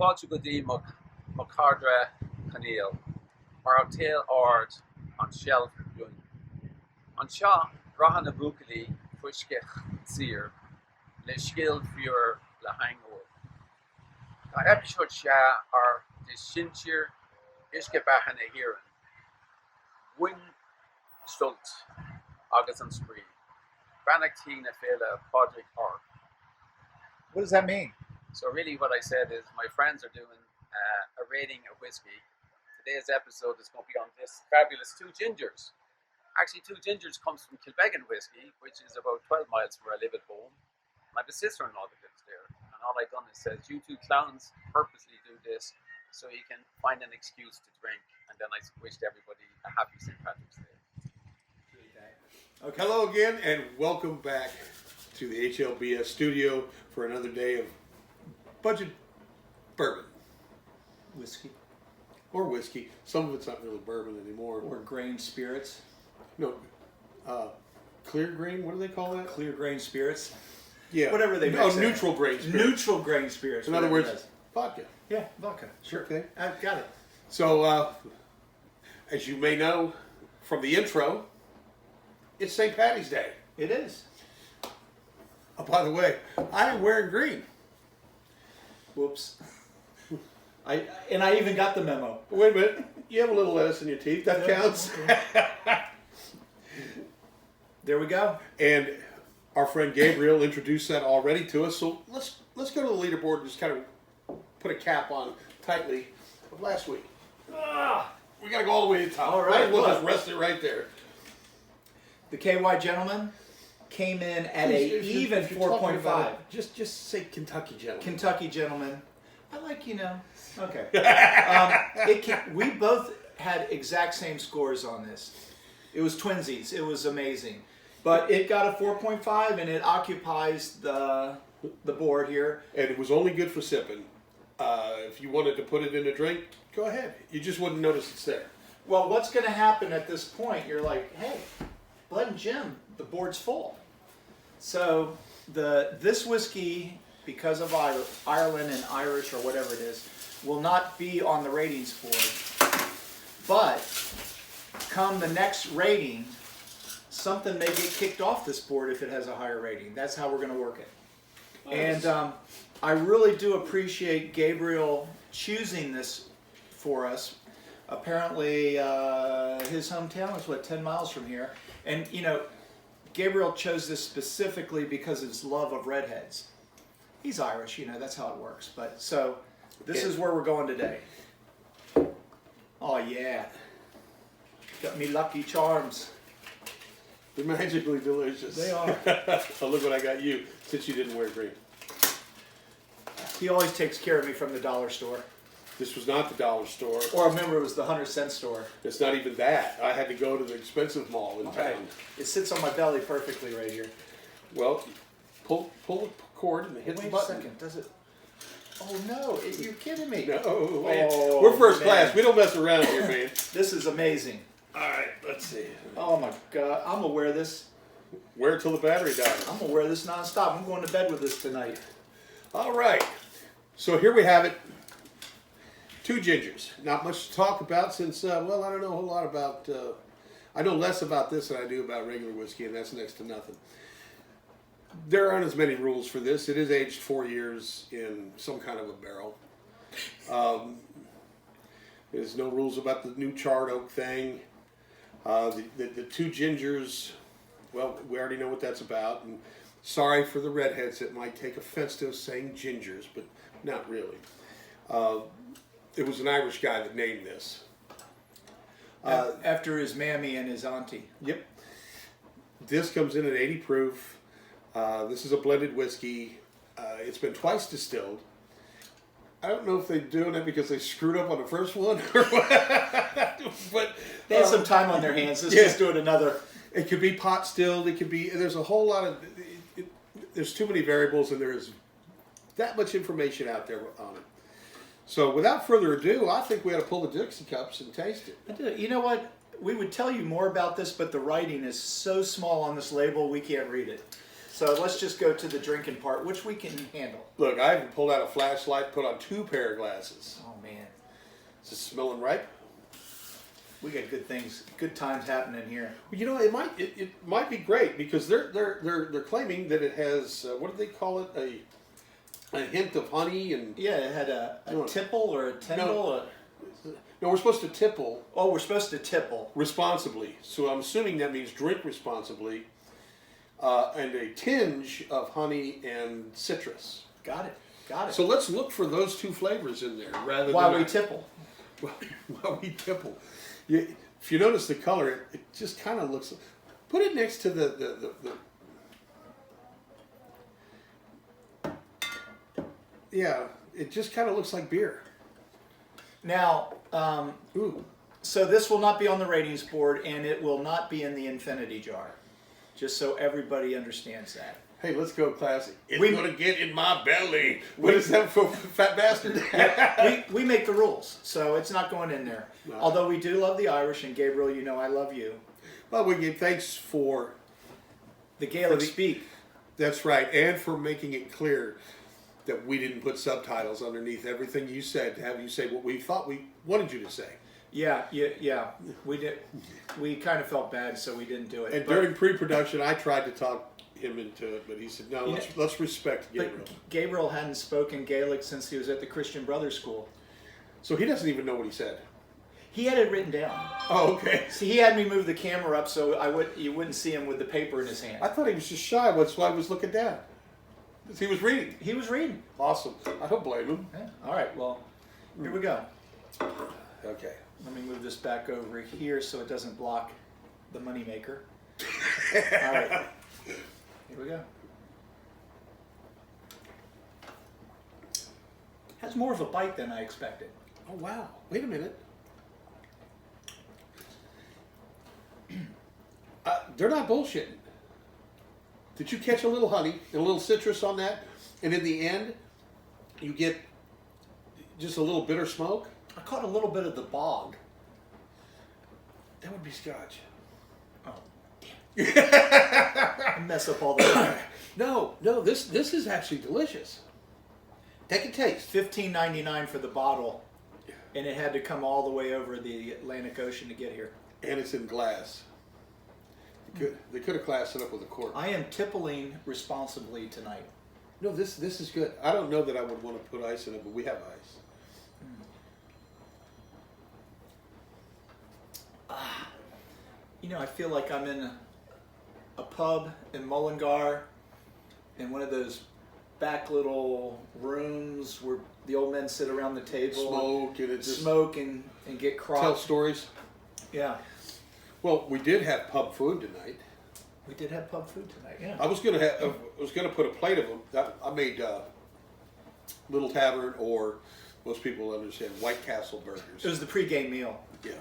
Fáilte go dtí mo cardra chanéal mar an taal ard an shelf dún. An seo rahan na búcailí fuisceach tír le scéal fiúr le haingóil. Tá episóid se ar de sintír isce bechan na hÉireann, bhain stolt agus an sprí, bannachtaí na féile Padraig Art. What does that mean? So really what I said is my friends are doing a rating of whiskey. Today's episode is going to be on this fabulous Two Gingers. Actually, Two Gingers comes from Kilbeggan whiskey, which is about 12 miles from where I live at home. I have a sister-in-law that lives there. And all I've done is says, you two clowns purposely do this so you can find an excuse to drink. And then I wished everybody a happy St. Patrick's Day. Okay. Hello again and welcome back to the HLBS studio for another day of budget bourbon. Whiskey. Or whiskey. Some of it's not really bourbon anymore. Or grain spirits. No, clear grain, what do they call that? Clear grain spirits. Yeah. Whatever they Oh, mix neutral grain spirits. Neutral grain spirits. In other words, vodka. Yeah, vodka. Sure. Okay. I've got it. So, as you may know from the intro, it's St. Patty's Day. It is. Oh, by the way, I am wearing green. Whoops. I even got the memo. Wait a minute. You have a little lettuce in your teeth. That counts. There we go. And our friend Gabriel introduced that already to us. So let's go to the leaderboard and just kind of put a cap on tightly of last week. We got to go all the way to the top. All right. We'll just rest it right there. The KY gentleman came in at an even 4.5. Just say Kentucky gentleman. Kentucky gentleman. I like, Okay. We both had exact same scores on this. It was twinsies. It was amazing. But it got a 4.5 and it occupies the board here. And it was only good for sipping. If you wanted to put it in a drink, go ahead. You just wouldn't notice it's there. Well, what's going to happen at this point? You're like, hey, Bud and Jim, the board's full. So this whiskey, because of Ireland and Irish or whatever it is, will not be on the ratings board. But come the next rating, something may get kicked off this board if it has a higher rating. That's how we're going to work it. Nice. And I really do appreciate Gabriel choosing this for us. Apparently, his hometown is 10 miles from here. And, Gabriel chose this specifically because of his love of redheads. He's Irish, that's how it works. But so this is where we're going today. Oh yeah, got me Lucky Charms. They're magically delicious. They are. Oh, look what I got you since you didn't wear green. He always takes care of me from the dollar store. This was not the dollar store. Or remember, it was the 100-cent store. It's not even that. I had to go to the expensive mall in town. It sits on my belly perfectly right here. Well, pull the cord and hit the button. Wait a second. Does it? Oh no! You're kidding me. No, man. We're first class. We don't mess around here, man. This is amazing. All right, let's see. Oh my God! I'm gonna wear this. Wear it till the battery dies. I'm gonna wear this nonstop. I'm going to bed with this tonight. All right. So here we have it. Two Gingers. Not much to talk about since, I don't know a whole lot about, I know less about this than I do about regular whiskey, and that's next to nothing. There aren't as many rules for this. It is aged 4 years in some kind of a barrel. There's no rules about the new charred oak thing. The Two Gingers, well, we already know what that's about. And Sorry for the redheads that might take offense to us saying gingers, but not really. It was an Irish guy that named this. After his mammy and his auntie. Yep. This comes in at 80 proof. This is a blended whiskey. It's been twice distilled. I don't know if they're doing it because they screwed up on the first one or what. But They had some time on their hands. Let's just do it another. It could be pot stilled. It could be. There's a whole lot of. There's too many variables, and there is that much information out there on it. So, without further ado, I think we ought to pull the Dixie cups and taste it. I do. You know what? We would tell you more about this, but the writing is so small on this label, we can't read it. So let's just go to the drinking part, which we can handle. Look, I even pulled out a flashlight, put on 2 pair of glasses. Oh man, Is this smelling ripe? we got good things, good times happening here. Well, you know, it might be great because they're claiming that it has what do they call it, a hint of honey and. Yeah, it had a tipple or a tindle. No, we're supposed to tipple. Oh, we're supposed to tipple. Responsibly. So I'm assuming that means drink responsibly. And a tinge of honey and citrus. Got it. Got it. So let's look for those 2 flavors in there rather than. While we tipple. While we tipple. If you notice the color, it just kind of looks. Put it next to the yeah, it just kind of looks like beer. Now, Ooh. so this will not be on the ratings board, and it will not be in the infinity jar. Just so everybody understands that. Hey, let's go classic. It's We- gonna get in my belly. What is that for, fat bastard? we make the rules, so it's not going in there. No. Although we do love the Irish, and Gabriel, you know I love you. Well, we give thanks for. The Gaelic For the- speak. That's right, and for making it clear that we didn't put subtitles underneath everything you said to have you say what we thought we wanted you to say. Yeah. We did. We kind of felt bad, so we didn't do it. And But- during pre-production, I tried to talk him into it, but he said, "No, You let's respect but Gabriel." Gabriel hadn't spoken Gaelic since he was at the Christian Brothers School. So he doesn't even know what he said. He had it written down. Oh, okay. See, he had me move the camera up so you wouldn't see him with the paper in his hand. I thought he was just shy. That's why I was looking down. 'Cause he was reading. He was reading. Awesome. I don't blame him. Yeah. All right. Well, here we go. Okay. Let me move this back over here so it doesn't block the moneymaker. All right. Here we go. Has more of a bite than I expected. Oh wow! Wait a minute. They're not bullshitting. Did you catch a little honey and a little citrus on that? And in the end, you get just a little bitter smoke? I caught a little bit of the bog. That would be scotch. Oh, damn. I mess up all the time. No, this is actually delicious. Take a taste. $15.99 for the bottle, and it had to come all the way over the Atlantic Ocean to get here. And it's in glass. They could have glassed it up with a cork. I am tippling responsibly tonight. No, this is good. I don't know that I would want to put ice in it, but we have ice. You know, I feel like I'm in a pub in Mullingar, in one of those back little rooms where the old men sit around the table, Smoke and it just smoke and get tell cropped. stories. Yeah, Well, we did have pub food tonight. we did have pub food tonight. Yeah. I was gonna put a plate of them. I made Little Tavern, or most people understand White Castle It burgers. was the pregame meal. Yeah.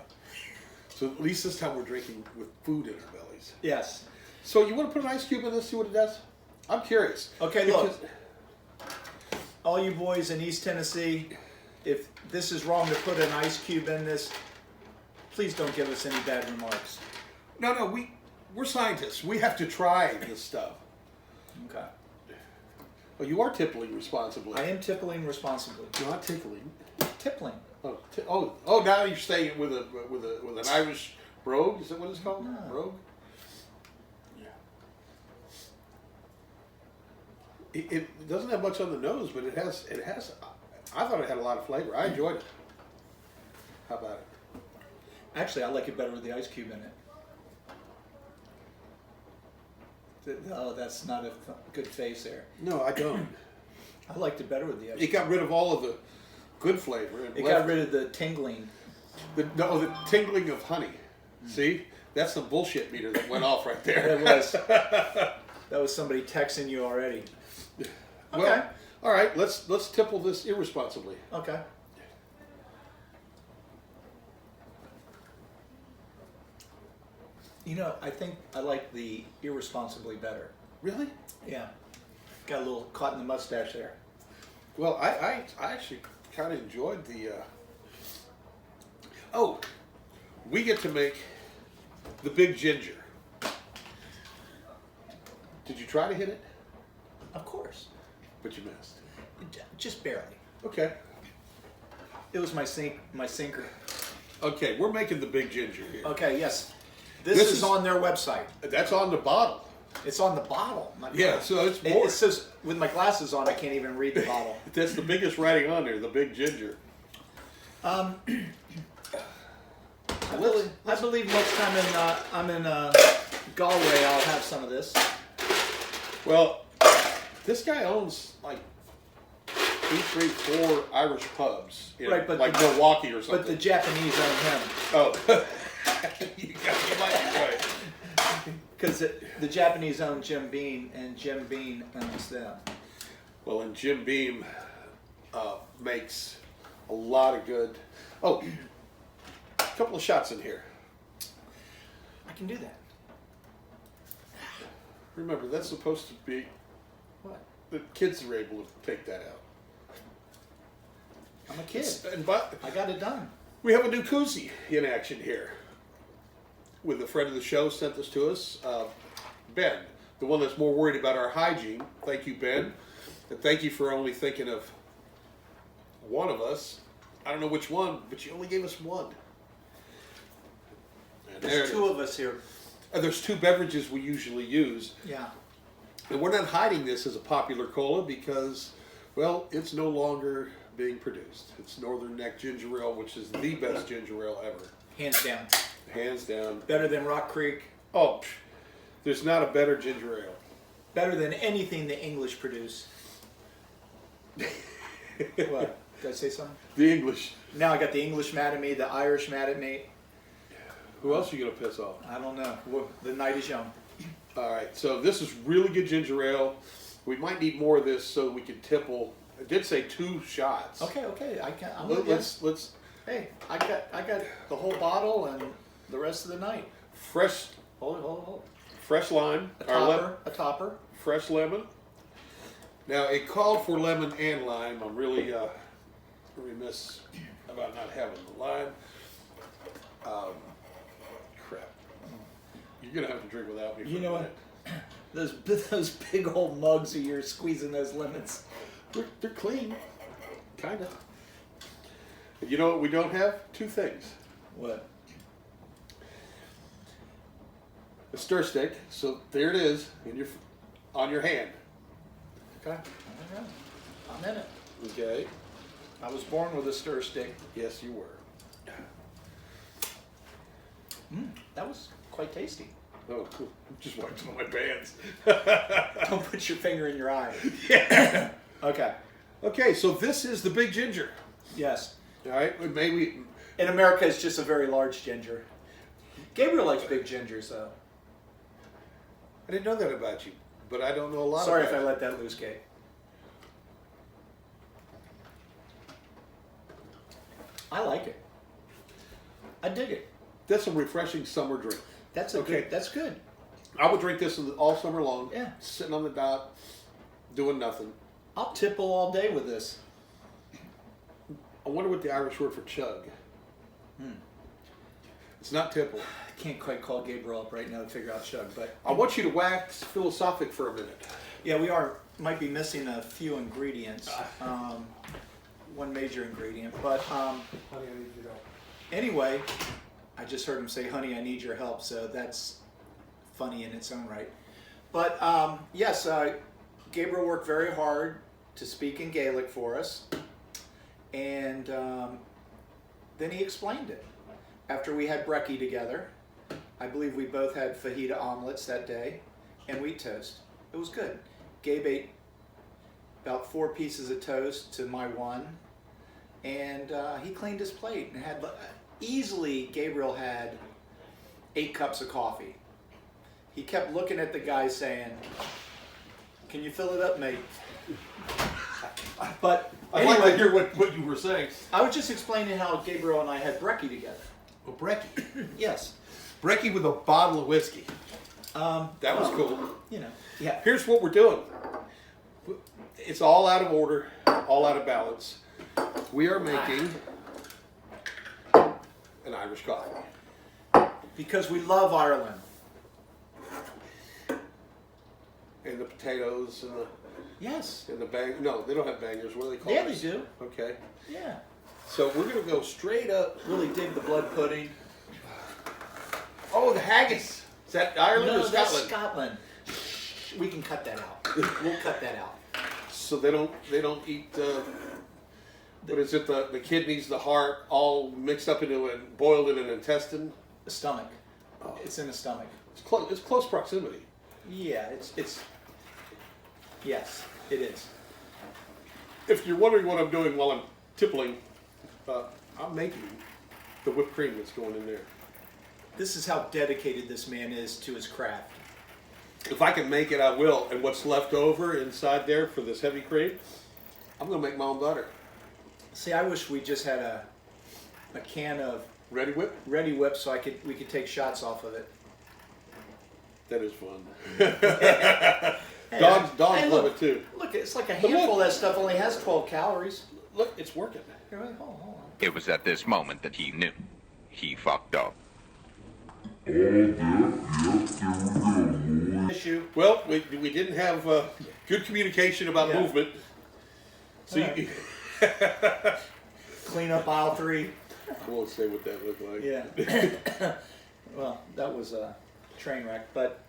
So at least this time we're drinking with food in our bellies. Yes. So you want to put an ice cube in this? See what it does? I'm curious. Okay, look. All you boys in East Tennessee, if this is wrong to put an ice cube in this, please don't give us any bad remarks. No, we're scientists. We have to try this stuff. Okay. Well, you are tippling responsibly. I am tippling responsibly. Not tickling. Tippling. Oh! Now you're staying with an Irish brogue. Is that what it's called? No. Brogue. Yeah. It doesn't have much on the nose, but it has. I thought it had a lot of flavor. I enjoyed it. How about it? Actually, I like it better with the ice cube in it. Oh, that's not a good face there. No, I don't. I liked it better with the extra. It got rid of all of the good flavor. And It got rid of the tingling. the tingling of honey. See, that's the bullshit meter that went off right there. It was. That was somebody texting you already. Well, Okay. all right. Let's tipple this irresponsibly. Okay. You know, I think I like the irresponsibly better. Really? Yeah. Got a little caught in the mustache there. Well, I actually kind of enjoyed the. Oh, we get to make the big ginger. Did you try to hit it? Of course. But you missed. Just barely. Okay. It was my sinker. Okay, we're making the big ginger here. Okay, yes. This is on their website. That's on the bottle. It's on the bottle. Yeah, so it's more. It says, with my glasses on, I can't even read the bottle. That's the biggest writing on there, the big ginger. I believe next time I'm in Galway, I'll have some of this. Well, this guy owns like 2, 3, 4 Irish pubs in Right, but like Milwaukee or something. But the Japanese own him. Oh, you might be right. Because the Japanese own Jim Beam, and Jim Beam owns them. Well, and Jim Beam makes a lot of good. Oh, a couple of shots in here. I can do that. Remember, that's supposed to be What? the kids are able to take that out. I'm a kid. But I got it done. we have a new koozie in action here. With a friend of the show sent this to us, Ben, the one that's more worried about our hygiene. Thank you, Ben. And thank you for only thinking of one of us. I don't know which one, but you only gave us one. And There's two of us here. There's 2 beverages we usually use. Yeah. And we're not hiding this as a popular cola because, well, it's no longer being produced. It's Northern Neck Ginger Ale, which is the best ginger ale ever. Hands down. Hands down. Better than Rock Creek. Oh, there's not a better ginger ale. Better than anything the English produce. What? Did I say something? The English. Now I got the English mad at me, the Irish mad at me. Who else are you going to piss off? I don't know. The night is young. All right, so this is really good ginger ale. We might need more of this so we can tipple. I did say 2 shots. Okay. I can. Let's Hey, I got the whole bottle and the rest of the night. fresh Hold. fresh lime. A topper. Fresh lemon. Now it called for lemon and lime. I'm really remiss about not having the lime. Crap. You're gonna have to drink without me. For You know a what? minute. Those big old mugs of yours squeezing those lemons. They're clean, kind of. You know what we don't have? 2 things. What? A stir stick. So there it is on your hand. Okay. I'm in it. Okay. I was born with a stir stick. Yes, you were. That was quite tasty. Oh, cool. Just wiped on my pants. Don't put your finger in your eye. Yeah. Okay. Okay, so this is the big ginger. Yes. All right, maybe. In America, it's just a very large ginger. Gabriel likes big gingers, though. I didn't know that about you, but I don't know a lot Sorry about if I you. let that loose, Gabe. I like it. I dig it. That's a refreshing summer drink. That's Okay. That's good. I would drink this all summer long. Yeah. Sitting on the dot, doing nothing. I'll tipple all day with this. I wonder what the Irish word for chug. It's not tipple. I can't quite call Gabriel up right now to figure out chug, but I want you to wax philosophic for a minute. yeah, might be missing a few ingredients. One major ingredient, but anyway, I just heard him say, "Honey, I need your help," so that's funny in its own right. But yes, Gabriel worked very hard to speak in Gaelic for us, and then he explained it. After we had brekkie together, I believe we both had fajita omelets that day. and wheat toast. It was good. Gabe ate about 4 pieces of toast to my 1, and he cleaned his plate and had easily. Gabriel had 8 cups of coffee. He kept looking at the guy saying, "Can you fill it up, mate?" But I'd anyway, like to hear what you were saying. I was just explaining how Gabriel and I had brekkie together. Well, brekkie. Yes. Brekkie with a bottle of whiskey. That was cool. You know. Yeah. Here's what we're doing. It's all out of order, all out of balance. We are making an Irish coffee. Because we love Ireland. And the potatoes and the Yes. No, they don't have bangers. What do they call Yeah, this? they do. Okay. Yeah. So we're gonna go straight up. Really dig the blood pudding. Oh, the haggis. Is that Ireland or No, that's Scotland? Scotland. Shh, we can cut that out. We'll cut that out. So they don't eat what is it, the kidneys, the heart, all mixed up into and boiled in an intestine? The stomach. Oh. It's in the stomach. It's close proximity. Yeah, it's yes, it is. If you're wondering what I'm doing while I'm tippling, I'm making the whipped cream that's going in there. This is how dedicated this man is to his craft. If I can make it, I will. And what's left over inside there for this heavy cream, I'm going to make my own butter. See, I wish we just had a can of Ready Whip? Ready Whip so we could take shots off of it. That is fun. Hey, Dogs hey, love look, it too. Look, it's like a But handful. look. That stuff only has 12 calories. Look, it's working. Here, wait, hold on. It was at this moment that he knew. He fucked up. Issue. Well, we didn't have good communication about Yeah. movement. So All you, Clean up aisle 3. I won't say what that looked like. Yeah. Well, that was a train wreck. But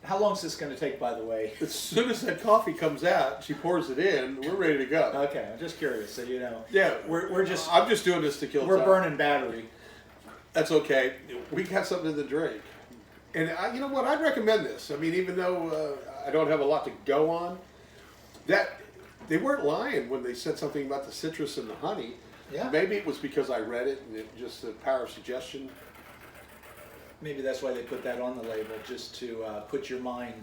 how long is this going to take, by the way? As soon as that coffee comes out, she pours it in. We're ready to go. Okay, I'm just curious, so you know. Yeah, We're just I'm just doing this to kill we're time. burning battery. That's okay. We got something to drink. And you know what? I'd recommend this. I mean, even though I don't have a lot to go on, that they weren't lying when they said something about the citrus and the honey. Yeah. Maybe it was because I read it and just the power of suggestion. Maybe that's why they put that on the label, just to put your mind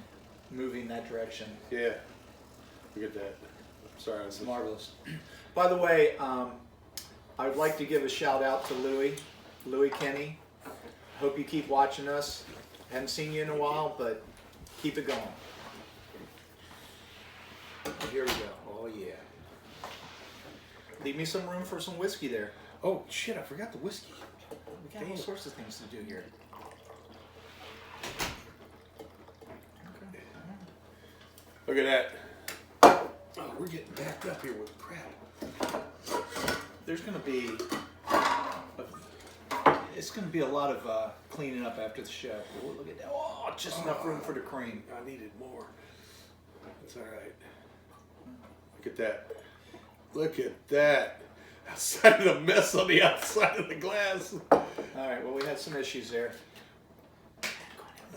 moving that direction. Yeah. Look at that. Sorry. It's marvelous. By the way, I would like to give a shout out to Louis Kenny. Hope you keep watching us. Haven't seen you in a while, but keep it going. Here we go. Oh yeah. Leave me some room for some whiskey there. Oh shit! I forgot the whiskey. We got all sorts of things to do here. Look at that. Oh, we're getting backed up here with crap. There's going to be a lot of cleaning up after the show. Oh, look at that. Oh, just enough room for the cream. I needed more. That's all right. Look at that. Look at that. Outside of the mess on the outside of the glass. All right, well, we had some issues there.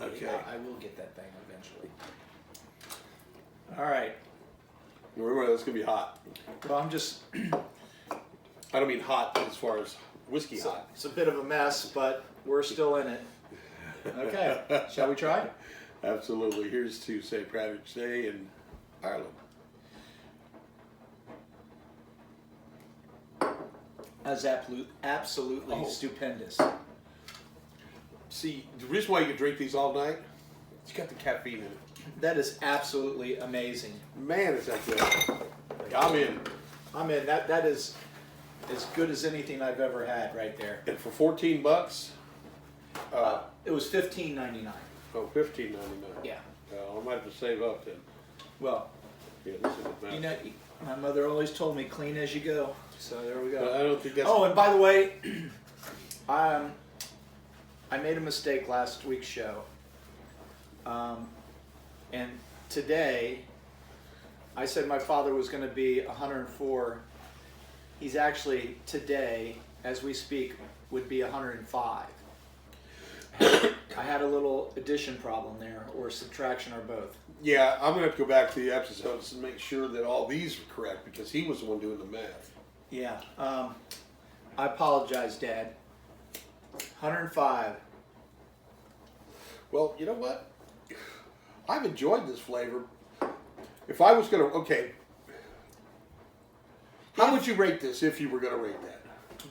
Okay. I will get that thing eventually. All right. Remember, that's going to be hot. Well, I'm just... I don't mean hot as far as whiskey hot. It's a bit of a mess, but we're still in it. Okay, shall we try? Absolutely. Here's to St. Patrick's Day in Ireland. That's absolutely stupendous. See, the reason why you can drink these all night, it's got the caffeine in it. That is absolutely amazing. Man, is that good. I'm in. I'm in. That is as good as anything I've ever had right there. And for $14, It was $15.99. oh, $15.99. Yeah. I might have to save up then. Well, Yeah, this is a mess. you know, my mother always told me clean as you go. So there we But go. I don't think that's... Oh, and by the way, I made a mistake last week's show. And today, I said my father was going to be 104. He's actually, today, as we speak, would be 105. I had a little addition problem there, or subtraction, or both. Yeah, I'm gonna have to go back to the episodes and make sure that all these are correct because he was the one doing the math. Yeah. I apologize, Dad. 105. Well, you know what? I've enjoyed this flavor. If I was gonna, okay, how would you rate this if you were gonna rate that?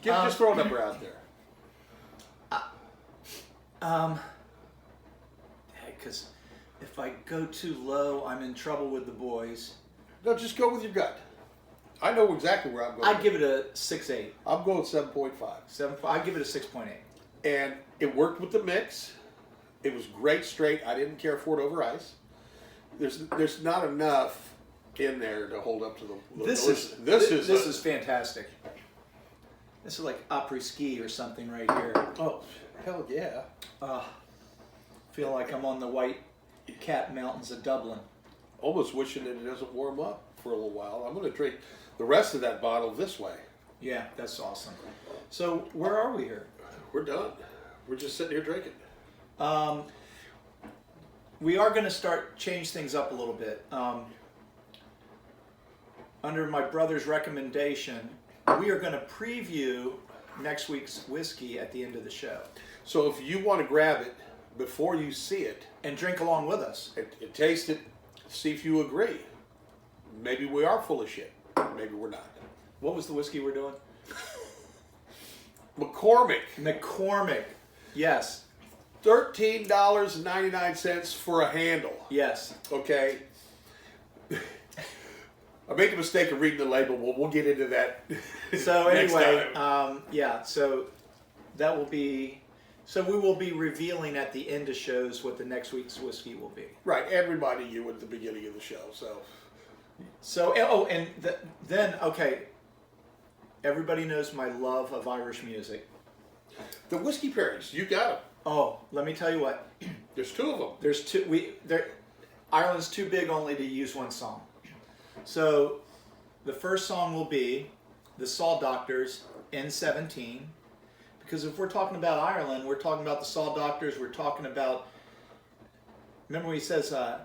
Just throw a number out there. Because if I go too low, I'm in trouble with the boys. No, just go with your gut. I know exactly where I'm going. I'd give it a 6.8. I'm going 7.5. 7. I'd give it a 6.8. And it worked with the mix. It was great straight. I didn't care for it over ice. There's not enough in there to hold up to the This is fantastic. This is like après-ski or something right here. Oh, hell yeah. Feel like I'm on the White Cat Mountains of Dublin. Almost wishing that it doesn't warm up for a little while. I'm going to drink the rest of that bottle this way. Yeah, that's awesome. So where are we here? We're done. We're just sitting here drinking. We are going to change things up a little bit. Under my brother's recommendation, we are going to preview next week's whiskey at the end of the show. So if you want to grab it before you see it and drink along with us and taste it, see if you agree. Maybe we are full of shit. Maybe we're not. What was the whiskey we're doing? McCormick. Yes. $13.99 for a handle. Yes. Okay. I made the mistake of reading the label. We'll get into that. So next anyway, time. so that will be. So we will be revealing at the end of shows what the next week's whiskey will be. Right, everybody knew at the beginning of the show. Then everybody knows my love of Irish music. The whiskey pairings, you got them. Oh, let me tell you what. There's two of them. There's two. Ireland's too big only to use one song. So the first song will be the Saw Doctors N17. Because if we're talking about Ireland, we're talking about the Saw Doctors, we're talking about, remember when he says, I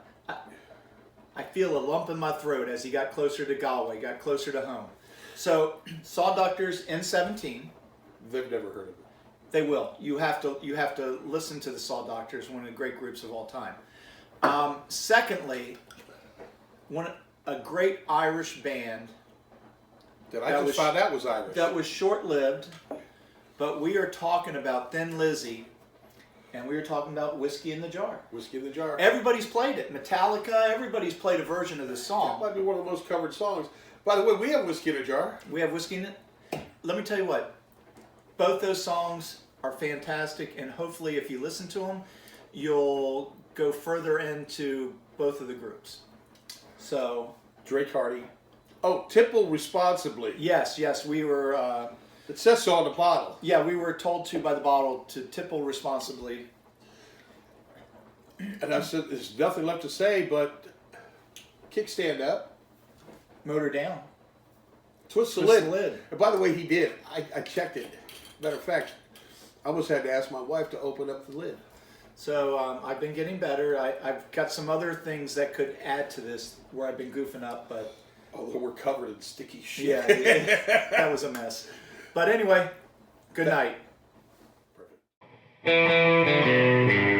feel a lump in my throat as he got closer to Galway, got closer to home. So Saw Doctors N17. They've never heard of it. They will. You have to listen to the Saw Doctors, one of the great groups of all time. Secondly, a great Irish band. That I just found out was Irish. That was short-lived, but we are talking about Thin Lizzy, and we are talking about Whiskey in the Jar. Whiskey in the Jar. Everybody's played it. Metallica, everybody's played a version of this song. That might be one of the most covered songs. By the way, we have Whiskey in a Jar. We have Whiskey in it. Let me tell you what. Both those songs are fantastic, and hopefully if you listen to them, you'll go further into both of the groups. So, Drake Hardy. Oh, tipple responsibly. yes, we were... It says so on the bottle. yeah, we were told to by the bottle to tipple responsibly. And I said, there's nothing left to say, but kickstand up. Motor down. Twist the lid. And by the way, he did. I checked it. Matter of fact, I almost had to ask my wife to open up the lid. So I've been getting better. I've got some other things that could add to this where I've been goofing up, but... Although we're covered in sticky shit. Yeah, that was a mess. But anyway, good night. Perfect.